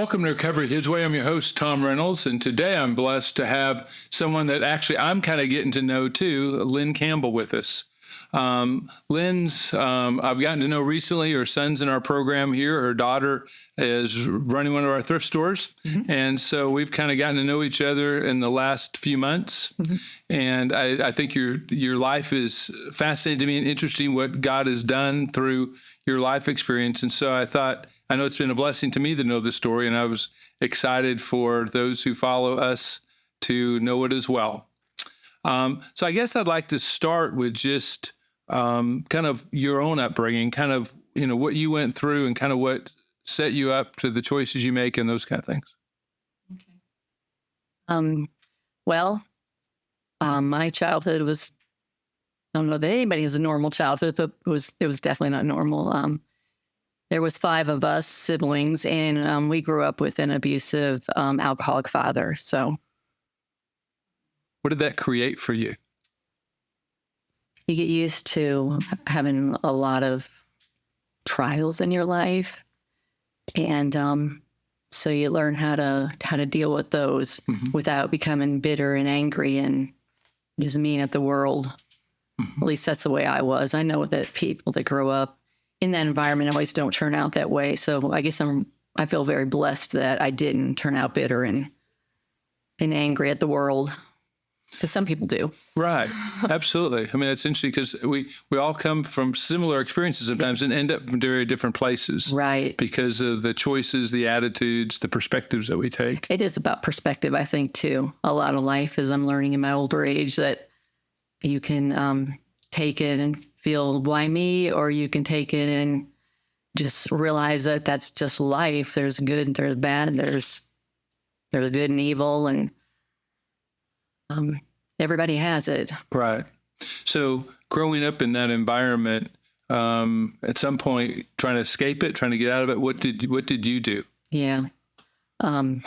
Welcome to Recovery His Way. I'm your host, Tom Reynolds, and today I'm blessed to have someone that actually I'm kind of getting to know too, Lynne Campbell, with us. Lynne's, I've gotten to know recently. Her son's in our program here. Her daughter is running one of our thrift stores. And so we've kind of gotten to know each other in the last few months. And I think your life is fascinating to me and interesting, what God has done through your life experience. And so I know it's been a blessing to me to know the story, and I was excited for those who follow us to know it as well. So I guess I'd like to start with just kind of your own upbringing, kind of, what you went through and kind of what set you up to the choices you make and those kind of things. Okay. My childhood was, I don't know that anybody has a normal childhood, but it was definitely not normal. There was 5 of us siblings, and we grew up with an abusive alcoholic father. So what did that create for you? you get used to having a lot of trials in your life, and so you learn how to deal with those without becoming bitter and angry and just mean at the world. At least that's the way I was. I know that people that grow up in that environment always don't turn out that way. So I guess I feel very blessed that I didn't turn out bitter and angry at the world, because some people do. Right. Absolutely. I mean, it's interesting because we all come from similar experiences sometimes and end up in very different places. Right. Because of the choices, the attitudes, the perspectives that we take. It is about perspective, I think, too. A lot of life, as I'm learning in my older age, that you can take it and feel why me, or you can take it and just realize that that's just life. There's good and there's bad. There's good and evil, and everybody has it. Right. So growing up in that environment, at some point, trying to escape it, trying to get out of it, what did you do? Yeah. Well,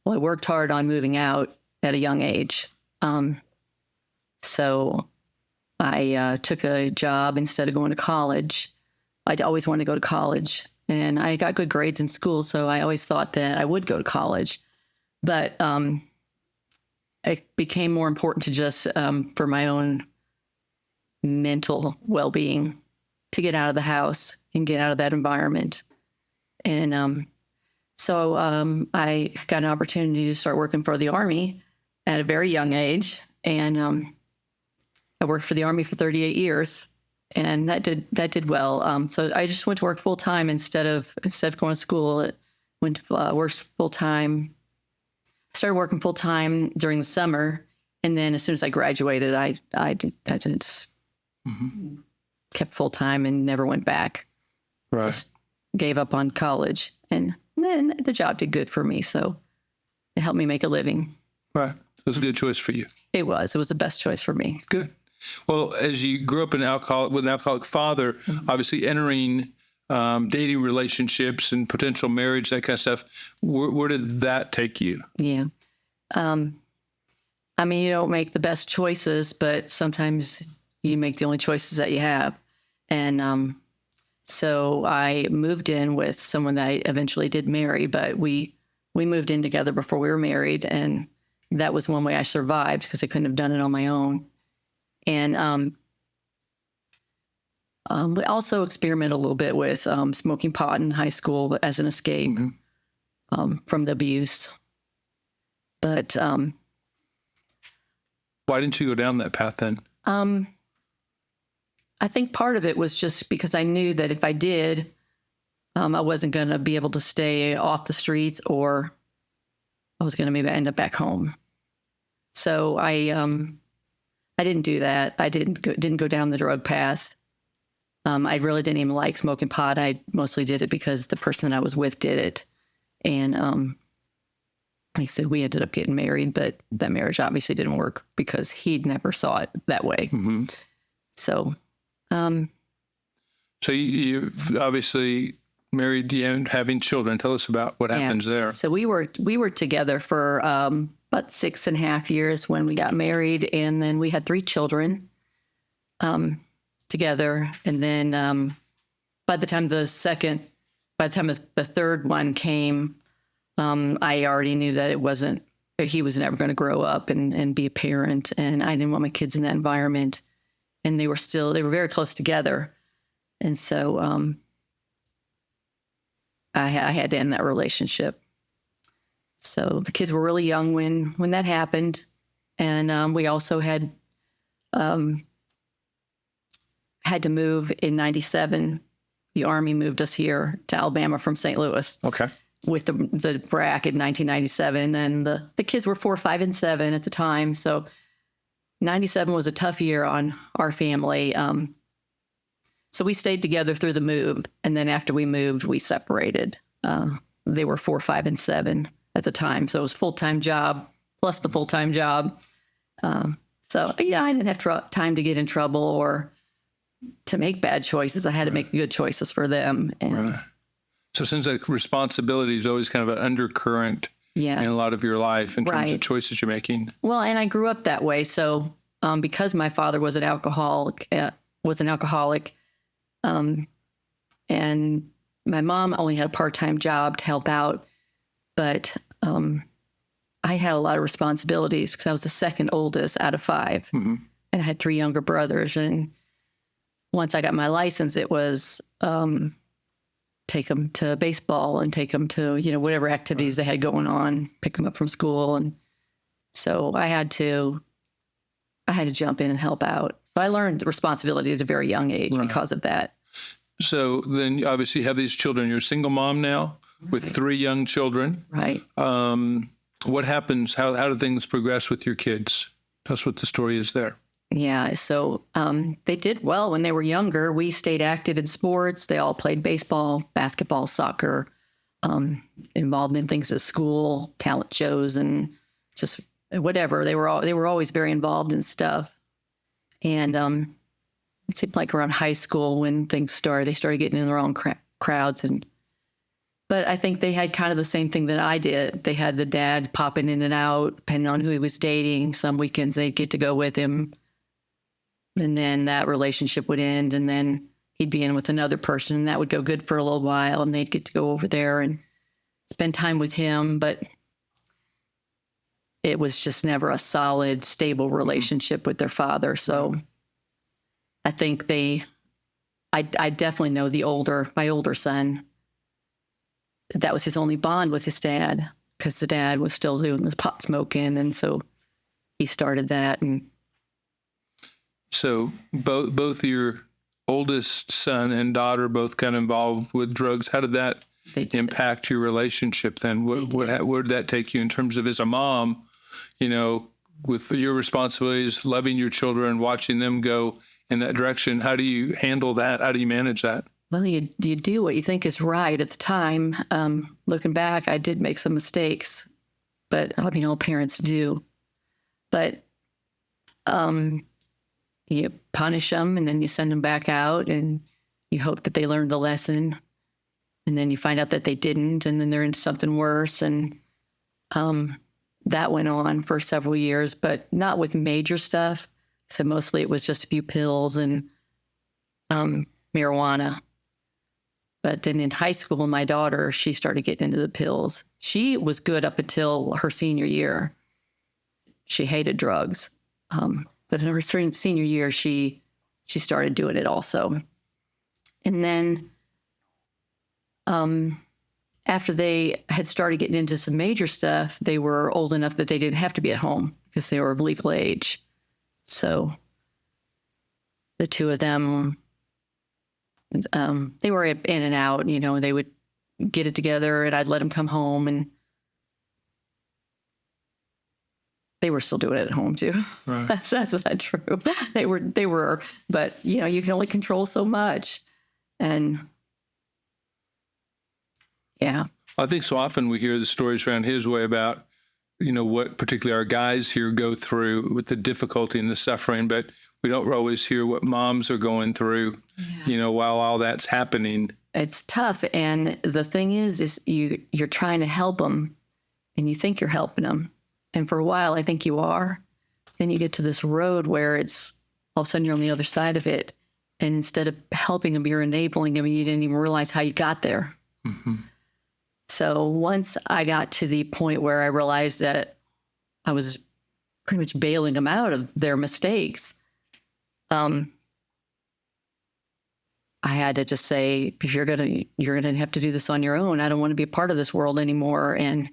I worked hard on moving out at a young age. So I took a job instead of going to college. I'd always wanted to go to college, and I got good grades in school, so I always thought that I would go to college. But it became more important to just, for my own mental well-being, to get out of the house and get out of that environment. And so I got an opportunity to start working for the Army at a very young age, and I worked for the Army for 38 years, and that did well. So I just went to work full time instead of going to school. Went to work full time. Started working full time during the summer, and then as soon as I graduated, I just kept full time and never went back. Right. Just gave up on college, and then the job did good for me, so it helped me make a living. Right. It was a good choice for you. It was the best choice for me. Good. Well, as you grew up with an alcoholic father, obviously entering dating relationships and potential marriage, that kind of stuff, where did that take you? Yeah. I mean, you don't make the best choices, but sometimes you make the only choices that you have. And so I moved in with someone that I eventually did marry, but we moved in together before we were married, and that was one way I survived, because I couldn't have done it on my own. And we also experimented a little bit with smoking pot in high school as an escape from the abuse. But why didn't you go down that path then? I think part of it was just because I knew that if I did, I wasn't going to be able to stay off the streets, or I was going to maybe end up back home. So I didn't do that. I didn't go down the drug path. I really didn't even like smoking pot. I mostly did it because the person I was with did it. And like I said, we ended up getting married, but that marriage obviously didn't work because he'd never saw it that way. So you obviously married and having children. Tell us about what happens there. So we were together for about 6.5 years when we got married, and then we had 3 children together. And then by the time the third one came, I already knew that he was never going to grow up and be a parent. And I didn't want my kids in that environment. And they were very close together. And so I had to end that relationship. So the kids were really young when that happened. And we also had to move in 97. The Army moved us here to Alabama from St. Louis. Okay. With the BRAC in 1997. And the kids were 4, 5, and 7 at the time. So 97 was a tough year on our family. So we stayed together through the move. And then after we moved, we separated. They were 4, 5, and 7 at the time. So it was a full-time job plus the full-time job. So, yeah, I didn't have time to get in trouble or to make bad choices. I had to make good choices for them. And, Right. So it seems like responsibility is always kind of an undercurrent in a lot of your life in terms of choices you're making. Well, and I grew up that way. So because my father was an alcoholic, and my mom only had a part-time job to help out, but I had a lot of responsibilities because I was the second oldest out of 5, and I had 3 younger brothers. And once I got my license, it was take them to baseball and take them to whatever activities they had going on, pick them up from school, and so I had to jump in and help out. So I learned responsibility at a very young age because of that. So then you obviously have these children. You're a single mom now with 3 young children. Right. What happens? How do things progress with your kids? Tell us what the story is there. Yeah. So they did well when they were younger. We stayed active in sports. They all played baseball, basketball, soccer, involved in things at school, talent shows, and just whatever. They were always very involved in stuff. And it seemed like around high school when things started, they started getting in their own crowds. But I think they had kind of the same thing that I did. They had the dad popping in and out, depending on who he was dating. Some weekends they'd get to go with him. And then that relationship would end, and then he'd be in with another person, and that would go good for a little while, and they'd get to go over there and spend time with him. But it was just never a solid, stable relationship with their father. So I think I definitely know my older son, that was his only bond with his dad, because the dad was still doing the pot smoking, and so he started that. And so both your oldest son and daughter both kind of involved with drugs. How did that impact your relationship then? Where did that take you in terms of as a mom, with your responsibilities, loving your children, watching them go in that direction? How do you handle that? How do you manage that? Well, you do what you think is right at the time. Looking back, I did make some mistakes, but all parents do. But you punish them, and then you send them back out, and you hope that they learned the lesson. And then you find out that they didn't, and then they're into something worse. And that went on for several years, but not with major stuff. So mostly it was just a few pills and marijuana. But then in high school, my daughter, she started getting into the pills. She was good up until her senior year. She hated drugs. But in her senior year, she started doing it also. And then after they had started getting into some major stuff, they were old enough that they didn't have to be at home because they were of legal age. So the two of them, they were in and out, they would get it together, and I'd let them come home, and they were still doing it at home too. Right. That's not true. They were, but you can only control so much. And yeah. I think so often we hear the stories around his way about, what particularly our guys here go through with the difficulty and the suffering, but we don't always hear what moms are going through, while all that's happening. It's tough. And the thing is you're trying to help them, and you think you're helping them. And for a while, I think you are. Then you get to this road where it's all of a sudden you're on the other side of it. And instead of helping them, you're enabling them, and you didn't even realize how you got there. Mm-hmm. So once I got to the point where I realized that I was pretty much bailing them out of their mistakes, I had to just say, if you're gonna have to do this on your own. I don't want to be a part of this world anymore. And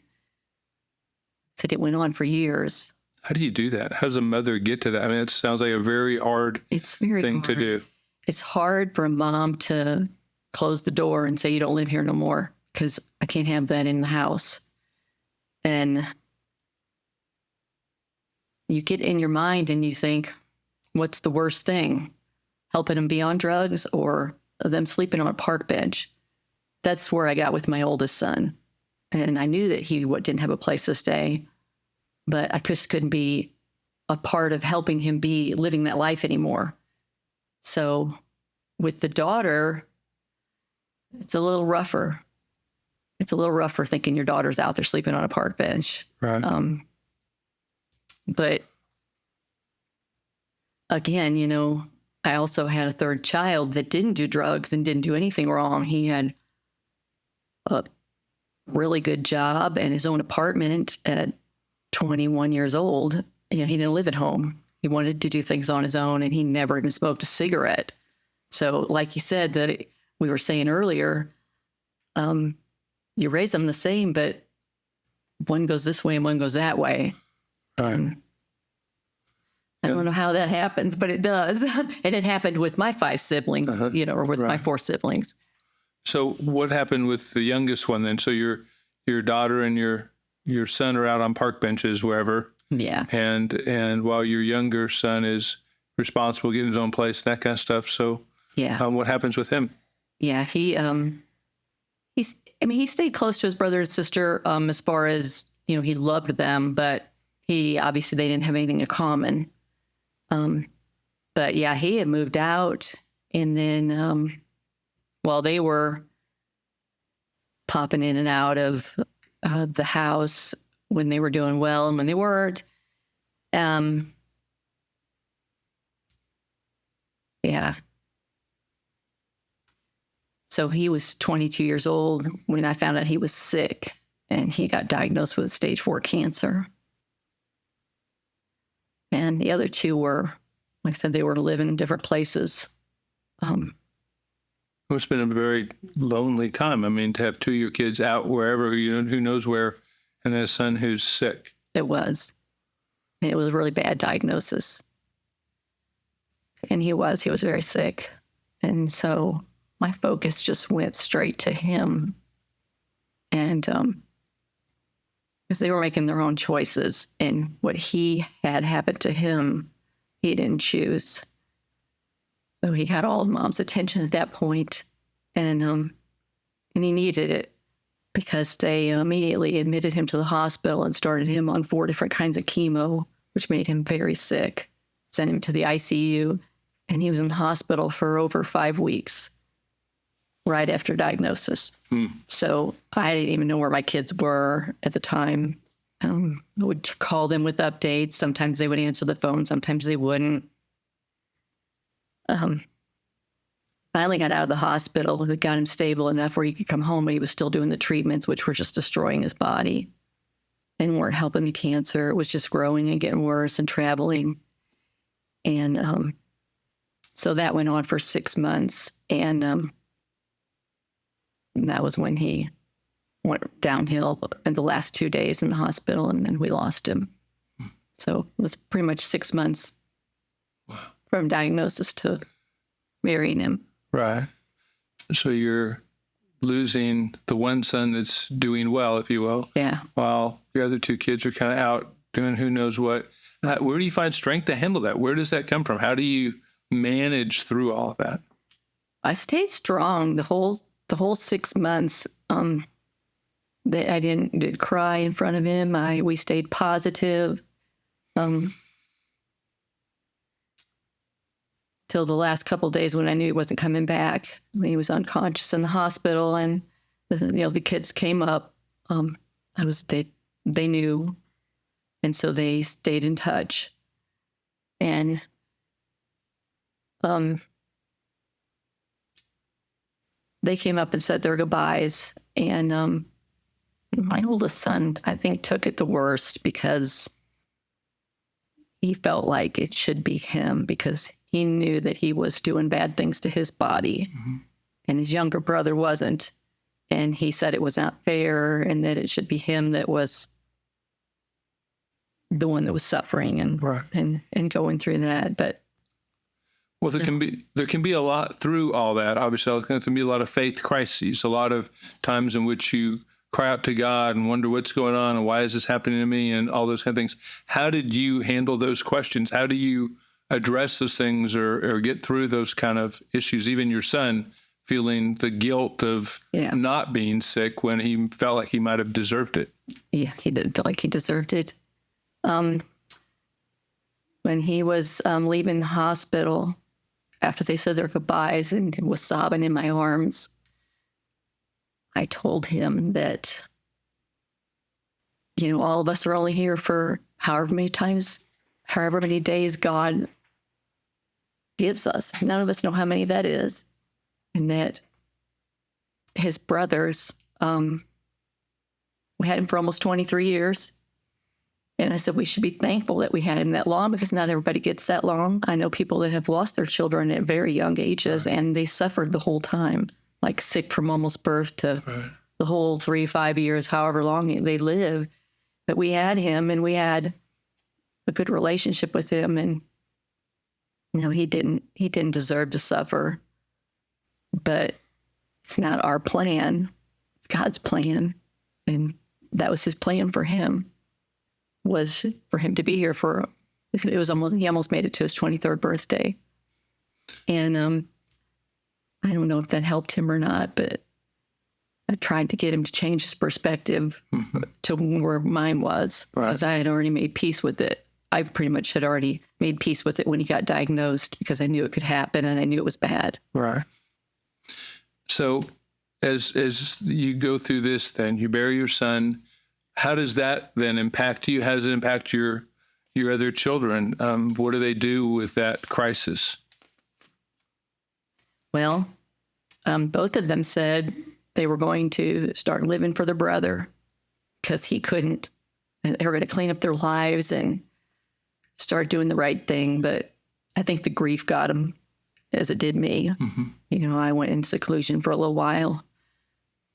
it went on for years. How do you do that? How does a mother get to that? I mean, it sounds like a very hard thing to do. It's hard for a mom to close the door and say, you don't live here no more, because I can't have that in the house. And you get in your mind and you think, what's the worst thing? Helping them be on drugs or them sleeping on a park bench? That's where I got with my oldest son. And I knew that he didn't have a place to stay, but I just couldn't be a part of helping him be living that life anymore. So with the daughter, it's a little rougher. It's a little rougher thinking your daughter's out there sleeping on a park bench. Right. But again, I also had a third child that didn't do drugs and didn't do anything wrong. He had a really good job and his own apartment at 21 years old. He didn't live at home. He wanted to do things on his own, and he never even smoked a cigarette. So like you said, that we were saying earlier, you raise them the same, but one goes this way and one goes that way. Right. I don't know how that happens, but it does. And it happened with my 5 siblings, or with my 4 siblings. So what happened with the youngest one then? So your daughter and your son are out on park benches, wherever. Yeah. And while your younger son is responsible, getting his own place, that kind of stuff. So yeah, what happens with him? Yeah, he stayed close to his brother and sister as far as, he loved them, but they didn't have anything in common. But yeah, he had moved out, and then while they were popping in and out of the house when they were doing well and when they weren't, yeah. So he was 22 years old when I found out he was sick, and he got diagnosed with stage 4 cancer. And the other 2 were, like I said, they were living in different places. It must have been a very lonely time. I mean, to have 2 of your kids out wherever, who knows where, and then a son who's sick. It was. And it was a really bad diagnosis. And he was very sick. And so my focus just went straight to him. And because they were making their own choices, and what he had happened to him, he didn't choose. So he had all of Mom's attention at that point, and he needed it, because they immediately admitted him to the hospital and started him on 4 different kinds of chemo, which made him very sick. Sent him to the ICU, and he was in the hospital for over 5 weeks right after diagnosis. So I didn't even know where my kids were at the time. I would call them with updates. Sometimes they would answer the phone, sometimes they wouldn't. Finally got out of the hospital. We got him stable enough where he could come home, but he was still doing the treatments, which were just destroying his body and weren't helping the cancer. It was just growing and getting worse and traveling. And so that went on for 6 months. And that was when he went downhill in the last 2 days in the hospital, and then we lost him. So it was pretty much 6 months from diagnosis to marrying him. Right. So you're losing the one son that's doing well, if you will. Yeah. While your other 2 kids are kind of out doing who knows what. Where do you find strength to handle that? Where does that come from? How do you manage through all of that? I stayed strong the whole 6 months. I didn't cry in front of him. We stayed positive. Till the last couple of days when I knew he wasn't coming back, when he was unconscious in the hospital, and the kids came up. They knew, and so they stayed in touch. And they came up and said their goodbyes, and My oldest son, I think, took it the worst because he felt like it should be him because he knew that he was doing bad things to his body, and his younger brother wasn't. And he said it was not fair and that it should be him that was the one that was suffering and and going through that. But well, there can be a lot through all that. Obviously, there can be a lot of faith crises, a lot of times in which you cry out to God and wonder what's going on and why is this happening to me and all those kind of things. How did you handle those questions? How do you address those things or get through those kind of issues? Even your son feeling the guilt of not being sick when he felt like he might have deserved it. Yeah, he did feel like he deserved it. When he was leaving the hospital, after they said their goodbyes and was sobbing in my arms, I told him that, all of us are only here for however many days God gives us. None of us know how many that is. And that his brothers, we had him for almost 23 years. And I said, we should be thankful that we had him that long because not everybody gets that long. I know people that have lost their children at very young ages and they suffered the whole time, like sick from almost birth to the whole 3-5 years, however long they live. But we had him and we had a good relationship with him. And, he didn't deserve to suffer. But it's not our plan. It's God's plan. And that was his plan for him. Was for him to be here he almost made it to his 23rd birthday. And I don't know if that helped him or not, but I tried to get him to change his perspective to where mine was, because I had already made peace with it. I pretty much had already made peace with it when he got diagnosed because I knew it could happen and I knew it was bad. Right. So as you go through this, then you bury your son. How does that then impact you? How does it impact your other children? What do they do with that crisis? Well, both of them said they were going to start living for their brother because he couldn't. And they were going to clean up their lives and start doing the right thing. But I think the grief got them as it did me. I went in seclusion for a little while.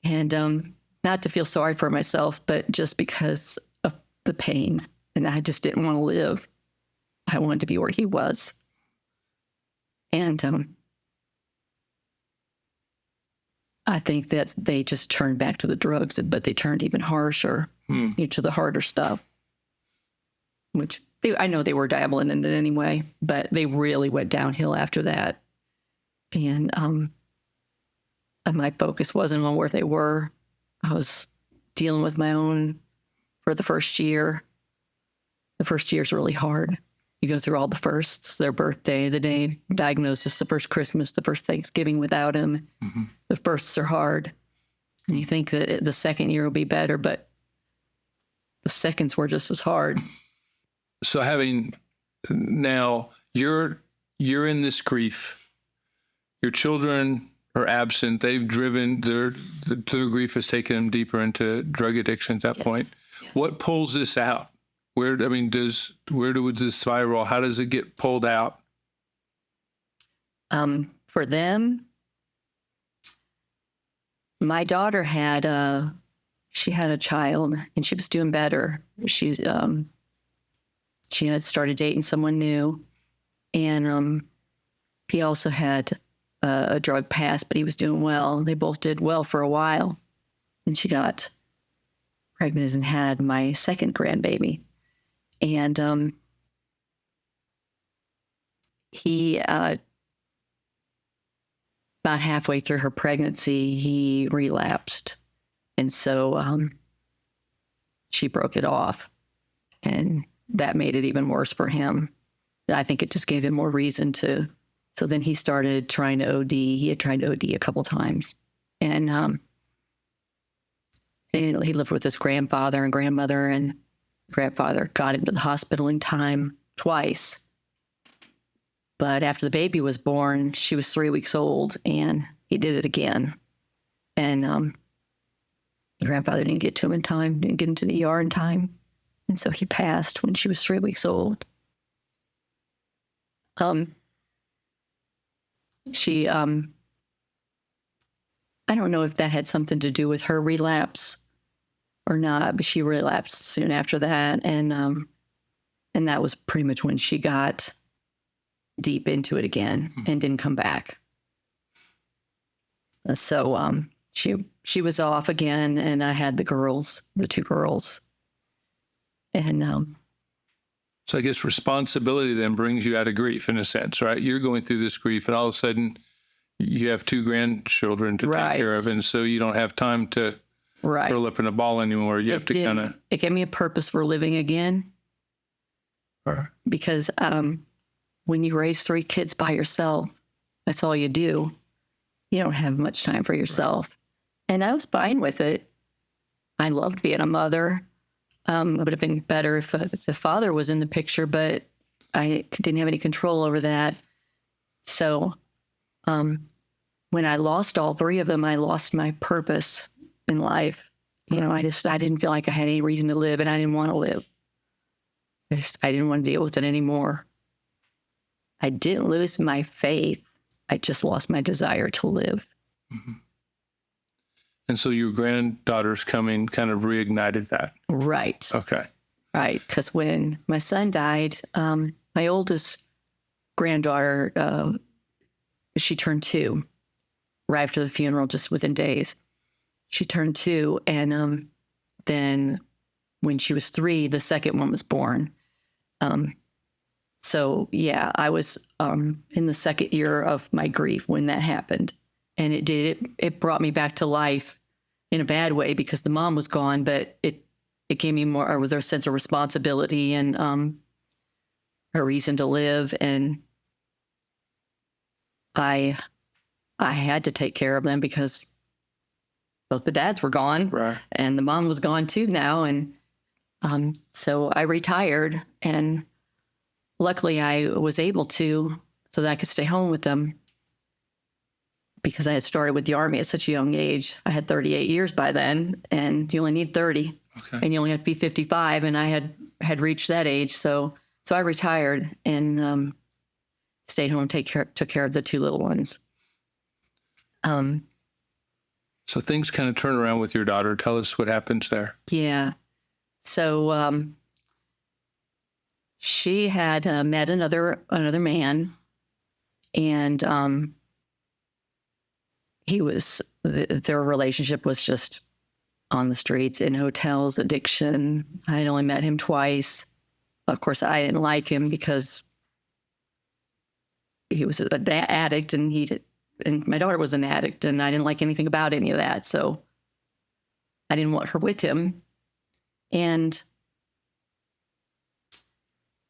And not to feel sorry for myself, but just because of the pain. And I just didn't want to live. I wanted to be where he was. And I think that they just turned back to the drugs, but they turned even harsher to the harder stuff, which I know they were dabbling in it anyway, but they really went downhill after that. And my focus wasn't on where they were. I was dealing with my own for the first year. The first year is really hard. You go through all the firsts, their birthday, the day diagnosis, the first Christmas, the first Thanksgiving without him. The firsts are hard. And you think that the second year will be better, but the seconds were just as hard. So now you're in this grief. Your children are absent. They've driven their grief has taken them deeper into drug addiction at that point. Yes. What pulls this out? Where does this spiral? How does it get pulled out? For them, my daughter had a child and she was doing better. She had started dating someone new, and he also had a drug past, but he was doing well. They both did well for a while, and she got pregnant and had my second grandbaby. And he, about halfway through her pregnancy, he relapsed. And so she broke it off. And that made it even worse for him. I think it just gave him more reason to. So then he started trying to OD. He had tried to OD a couple times. And he lived with his grandfather and grandmother, and grandfather got him to the hospital in time twice. But after the baby was born, she was 3 weeks old, and he did it again. And grandfather didn't get to him in time, didn't get into the ER in time. And so he passed when she was 3 weeks old. She, I don't know if that had something to do with her relapse or not, but she relapsed soon after that. And that was pretty much when she got deep into it again and didn't come back. So she was off again, and I had the 2 girls. And So I guess responsibility then brings you out of grief in a sense, right? You're going through this grief, and all of a sudden you have 2 grandchildren to take care of, and so you don't have time to curl up in a ball anymore. You have to kind of... It gave me a purpose for living again. Because when you raise 3 kids by yourself, that's all you do. You don't have much time for yourself. Right. And I was fine with it. I loved being a mother. It would have been better if the father was in the picture, but I didn't have any control over that. So when I lost all 3 of them, I lost my purpose in life. You know, I didn't feel like I had any reason to live, and I didn't want to live. I didn't want to deal with it anymore. I didn't lose my faith. I just lost my desire to live. Mm-hmm. And so your granddaughter's coming kind of reignited that. Right. Okay. Right. Because when my son died, my oldest granddaughter, she turned 2 right after the funeral, just within days. She turned 2. And then when she was 3, the second one was born. So yeah, I was in the second year of my grief when that happened. And it brought me back to life in a bad way because the mom was gone, but it gave me more with a sense of responsibility and a reason to live. And I had to take care of them because both the dads were gone, right, and the mom was gone too now. And so I retired, and luckily I was able to, so that I could stay home with them, because I had started with the Army at such a young age. I had 38 years by then, and you only need 30, and you only have to be 55, and I had reached that age. So I retired and stayed home and took care of the 2 little ones. So things kind of turn around with your daughter. Tell us what happens there. Yeah. So she had met another man, and their relationship was just on the streets, in hotels, addiction. I had only met him twice. Of course, I didn't like him because he was an addict, and my daughter was an addict, and I didn't like anything about any of that. So I didn't want her with him. And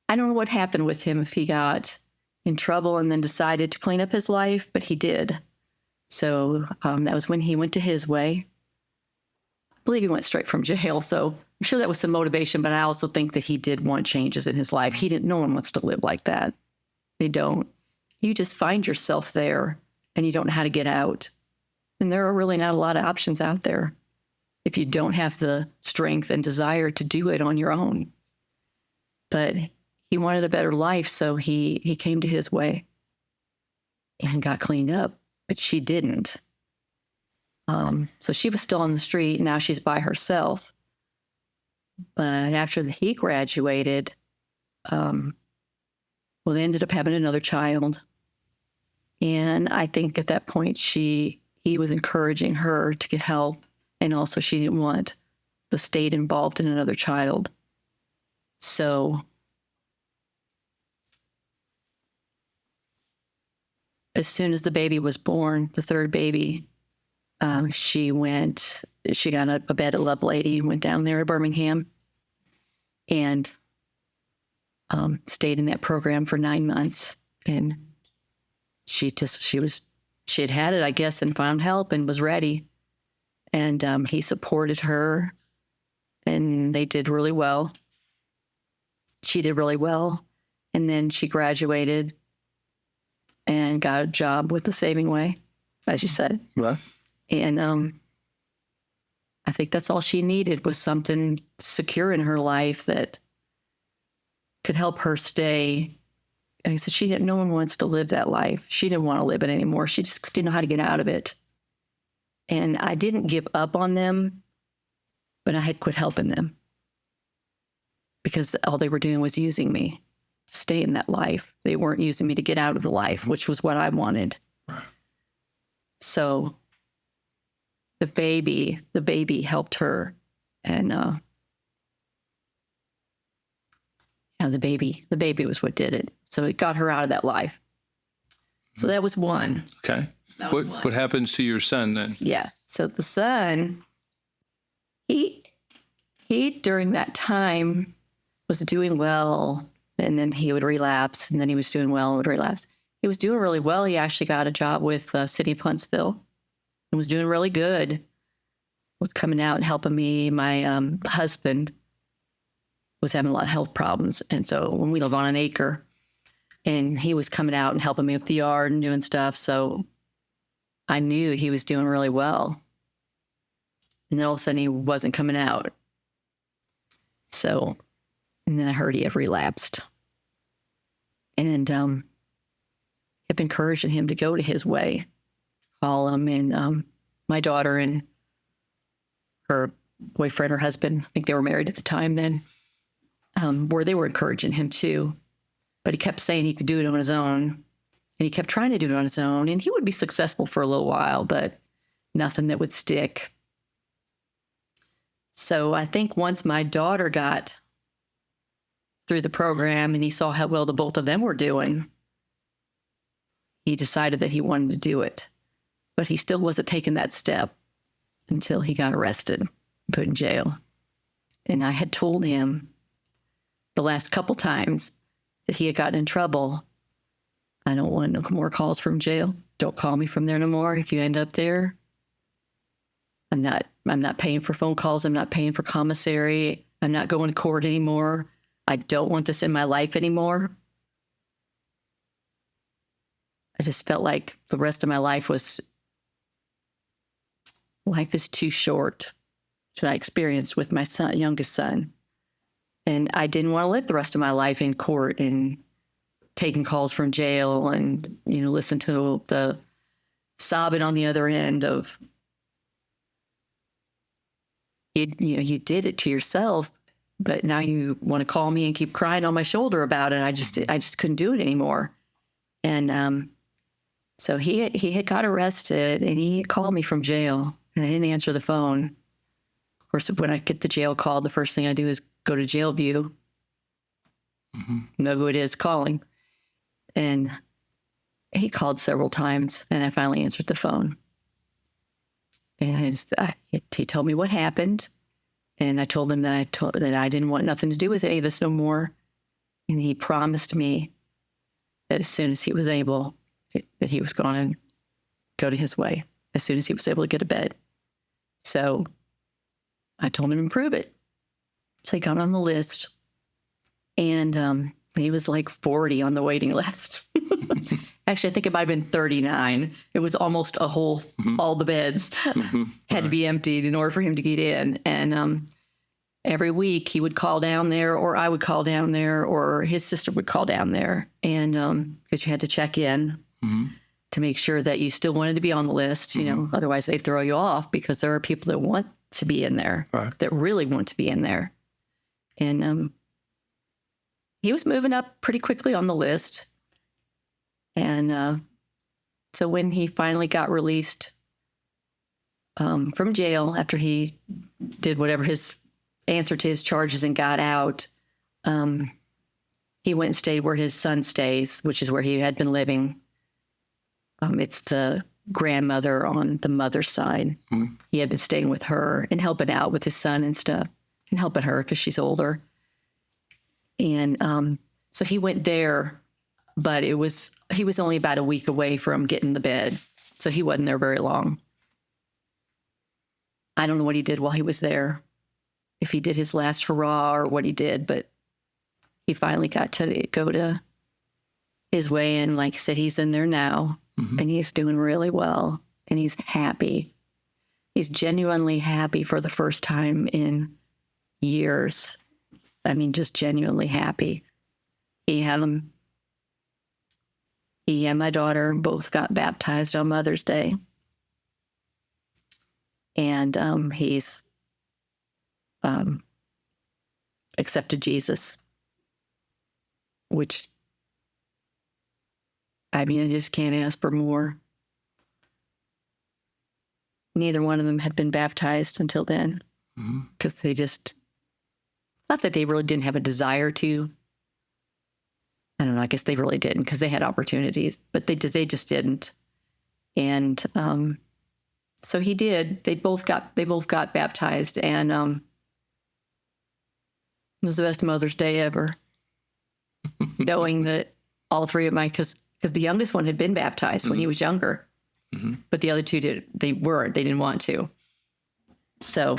I don't know what happened with him, if he got in trouble and then decided to clean up his life, but he did. So that was when he went to his way. I believe he went straight from jail, so I'm sure that was some motivation, but I also think that he did want changes in his life. No one wants to live like that. They don't. You just find yourself there, and you don't know how to get out. And there are really not a lot of options out there if you don't have the strength and desire to do it on your own. But he wanted a better life, so he came to his way and got cleaned up, but she didn't. So she was still on the street. Now she's by herself. But after he graduated, they ended up having another child. And I think at that point, he was encouraging her to get help. And also she didn't want the state involved in another child. So as soon as the baby was born, the third baby, she got a bed at Love Lady, went down there at Birmingham, and stayed in that program for 9 months. And she had it, I guess, and found help and was ready. And he supported her, and they did really well. She did really well. And then she graduated and got a job with the Saving Way, as you said. What? And I think that's all she needed, was something secure in her life that could help her stay. And I said, no one wants to live that life. She didn't want to live it anymore. She just didn't know how to get out of it. And I didn't give up on them, but I had quit helping them because all they were doing was using me to stay in that life. They weren't using me to get out of the life, which was what I wanted. Right. So the baby helped her. And the baby was what did it. So it got her out of that life. So that was one. Okay. What happens to your son then? Yeah. So the son, he during that time was doing well, and then he would relapse, and then he was doing well and would relapse. He was doing really well. He actually got a job with City of Huntsville and was doing really good with coming out and helping me. My husband was having a lot of health problems. And so when we live on an acre, and he was coming out and helping me with the yard and doing stuff. So I knew he was doing really well. And then all of a sudden he wasn't coming out. So, and then I heard he had relapsed. And kept encouraging him to go to his way, call him. And my daughter and her boyfriend or husband, I think they were married at the time then, where they were encouraging him too. But he kept saying he could do it on his own. And he kept trying to do it on his own. And he would be successful for a little while, but nothing that would stick. So I think once my daughter got through the program and he saw how well the both of them were doing, he decided that he wanted to do it. But he still wasn't taking that step until he got arrested, put in jail. And I had told him the last couple times that he had gotten in trouble, I don't want no more calls from jail. Don't call me from there no more. If you end up there, I'm not paying for phone calls. I'm not paying for commissary. I'm not going to court anymore. I don't want this in my life anymore. I just felt like the rest of my life is too short to I experienced with my son, youngest son. And I didn't want to live the rest of my life in court and taking calls from jail and, listen to the sobbing on the other end of, you did it to yourself, but now you want to call me and keep crying on my shoulder about it. I just couldn't do it anymore. And so he had got arrested and he called me from jail and I didn't answer the phone. Of course, when I get the jail call, the first thing I do is go to Jail View, know who it is calling. And he called several times, and I finally answered the phone. And he told me what happened, and I told him that I didn't want nothing to do with any of this no more. And he promised me that as soon as he was able, that he was going to go to his way, as soon as he was able to get a bed. So I told him to prove it. So he got on the list, and he was like 40 on the waiting list. Actually, I think it might have been 39. It was almost a whole, all the beds had to be emptied in order for him to get in. And every week he would call down there, or I would call down there, or his sister would call down there. And because you had to check in to make sure that you still wanted to be on the list, otherwise they'd throw you off, because there are people that want to be in there, that really want to be in there. And he was moving up pretty quickly on the list. And so when he finally got released from jail, after he did whatever his answer to his charges and got out, he went and stayed where his son stays, which is where he had been living. It's the grandmother on the mother's side. He had been staying with her and helping out with his son and stuff, and helping her because she's older. And so he went there, but he was only about a week away from getting the bed. So he wasn't there very long. I don't know what he did while he was there, if he did his last hurrah or what he did, but he finally got to go to his way. And like I said, he's in there now, and he's doing really well, and he's happy. He's genuinely happy for the first time in years. I mean, just genuinely happy. He and my daughter both got baptized on Mother's Day. And he's accepted Jesus, which, I mean, I just can't ask for more. Neither one of them had been baptized until then, because they just, not that they really didn't have a desire to. I don't know, I guess they really didn't, because they had opportunities, but they just didn't. And so he did. They both got baptized, and it was the best Mother's Day ever. Knowing that all three of because the youngest one had been baptized when he was younger, but the other two they didn't want to. So,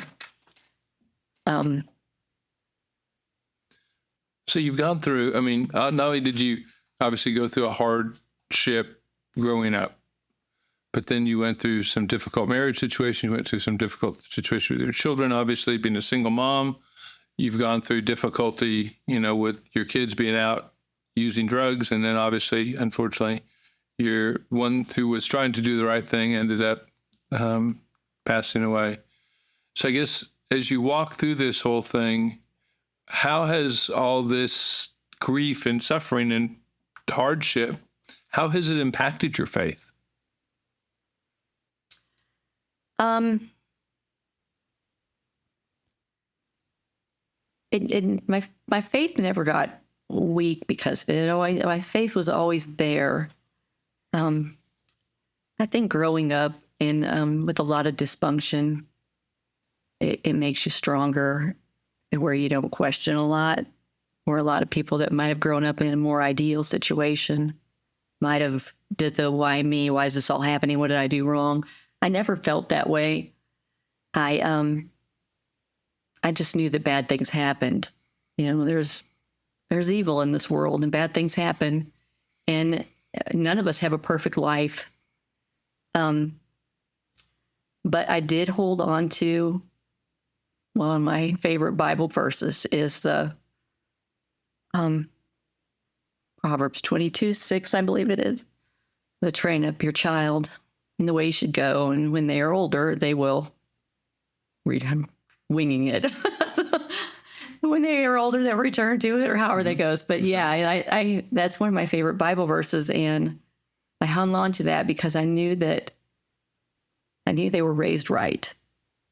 So you've gone through, I mean, not only did you obviously go through a hardship growing up, but then you went through some difficult marriage situations, you went through some difficult situations with your children, obviously being a single mom. You've gone through difficulty, with your kids being out using drugs. And then obviously, unfortunately, you're one who was trying to do the right thing, ended up passing away. So I guess as you walk through this whole thing, how has all this grief and suffering and hardship, how has it impacted your faith? My faith never got weak because my faith was always there. I think growing up with a lot of dysfunction, it makes you stronger, where you don't question a lot. Where a lot of people that might have grown up in a more ideal situation might have did the why me? Why is this all happening? What did I do wrong? I never felt that way. I just knew that bad things happened. There's evil in this world and bad things happen, and none of us have a perfect life. But I did hold on to one of my favorite Bible verses is the Proverbs 22:6, I believe it is. To train up your child in the way he should go, and when they are older, they will read. I'm winging it. When they are older, they'll return to it, or however that goes. But yeah, I that's one of my favorite Bible verses, and I hung on to that because I knew they were raised right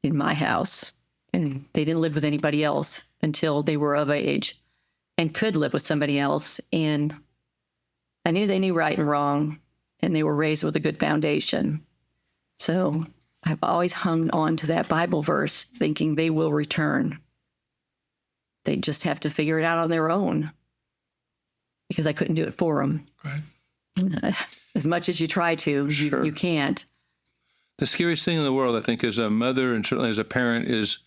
in my house, and they didn't live with anybody else until they were of age and could live with somebody else. And I knew they knew right and wrong, and they were raised with a good foundation. So I've always hung on to that Bible verse, thinking they will return. They just have to figure it out on their own, because I couldn't do it for them. Right. As much as you try to, Sure. you can't. The scariest thing in the world, I think, as a mother and certainly as a parent is,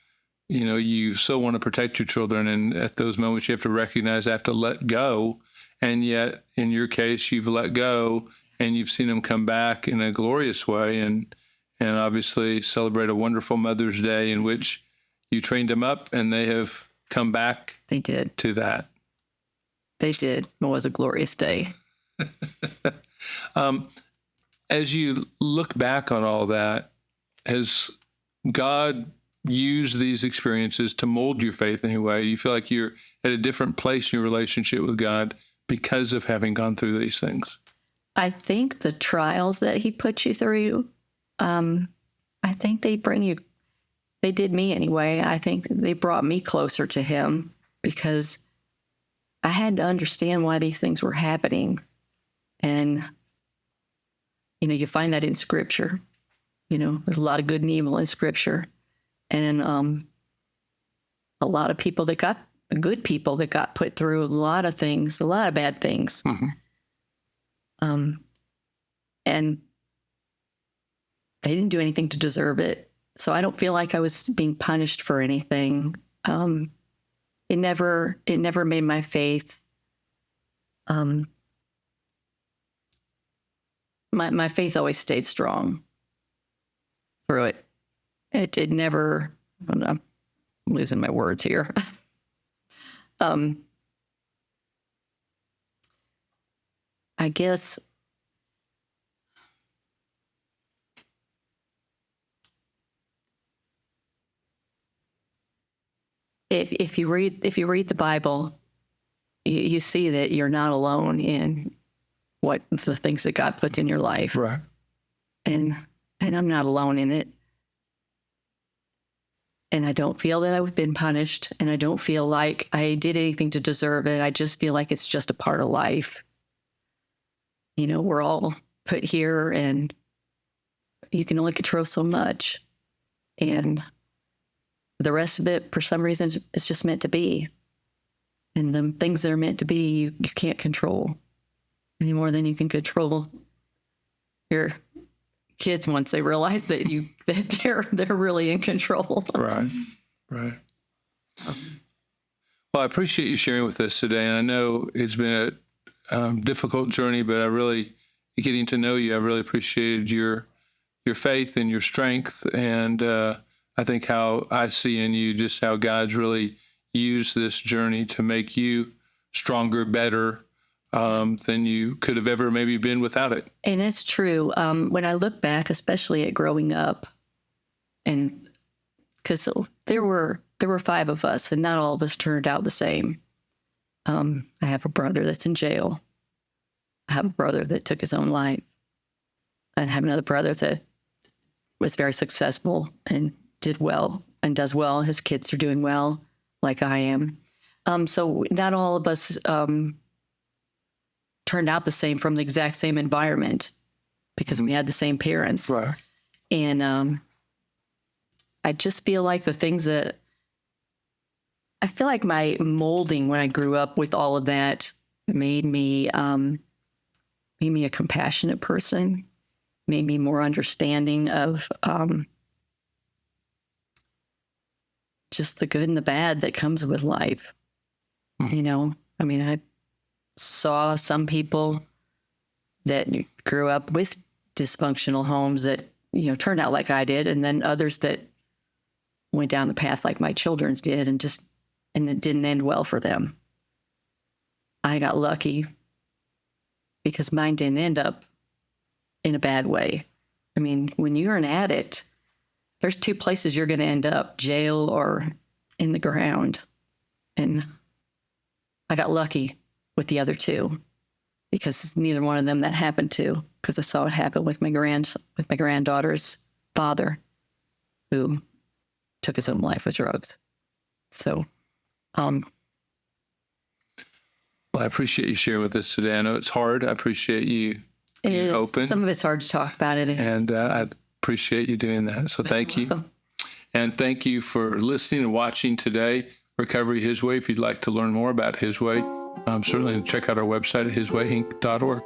you so want to protect your children. And at those moments, you have to recognize, I have to let go. And yet, in your case, you've let go and you've seen them come back in a glorious way. And obviously celebrate a wonderful Mother's Day in which you trained them up and they have come back. They did. To that. They did. It was a glorious day. As you look back on all that, has God used these experiences to mold your faith in any way? You feel like you're at a different place in your relationship with God because of having gone through these things? I think the trials that he put you through, I think they did me anyway. I think they brought me closer to him, because I had to understand why these things were happening. And, you find that in Scripture. There's a lot of good and evil in Scripture. And a lot of people good people that got put through a lot of things, a lot of bad things. Mm-hmm. And they didn't do anything to deserve it. So I don't feel like I was being punished for anything. It never made my faith. My faith always stayed strong through it. it never, I'm losing my words here. I guess if you read the Bible, you see that you're not alone in what the things that God puts in your life. Right. And I'm not alone in it. And I don't feel that I've been punished, and I don't feel like I did anything to deserve it. I just feel like it's just a part of life. You know, we're all put here, and you can only control so much. And the rest of it, for some reason, it's just meant to be. And the things that are meant to be, you can't control any more than you can control your kids once they realize that they're really in control. Right. Well, I appreciate you sharing with us today, and I know it's been a difficult journey, but I really, getting to know you, I really appreciated your faith and your strength, and I think how I see in you just how God's really used this journey to make you stronger, better than you could have ever maybe been without it. And it's true. When I look back, especially at growing up, and because there were 5 of us, and not all of us turned out the same. I have a brother that's in jail. I have a brother that took his own life. I have another brother that was very successful and did well and does well. His kids are doing well, like I am. So not all of us turned out the same from the exact same environment because we had the same parents. Right. And I just feel like the things that I feel like my molding when I grew up with all of that made me a compassionate person, made me more understanding of just the good and the bad that comes with life. You know, I mean, I saw some people that grew up with dysfunctional homes that, you know, turned out like I did, and then others that went down the path like my children's did, and it didn't end well for them. I got lucky because mine didn't end up in a bad way. I mean, when you're an addict, there's 2 places you're going to end up, jail or in the ground. And I got lucky with the other 2 because neither one of them that happened to, because I saw it happen with my granddaughter's father, who took his own life with drugs. So, well, I appreciate you sharing with us today. I know it's hard. I appreciate you being open. Some of it's hard to talk about it. And I appreciate you doing that. So thank you. And thank you for listening and watching today, Recovery His Way. If you'd like to learn more about His Way, certainly check out our website at hiswayinc.org.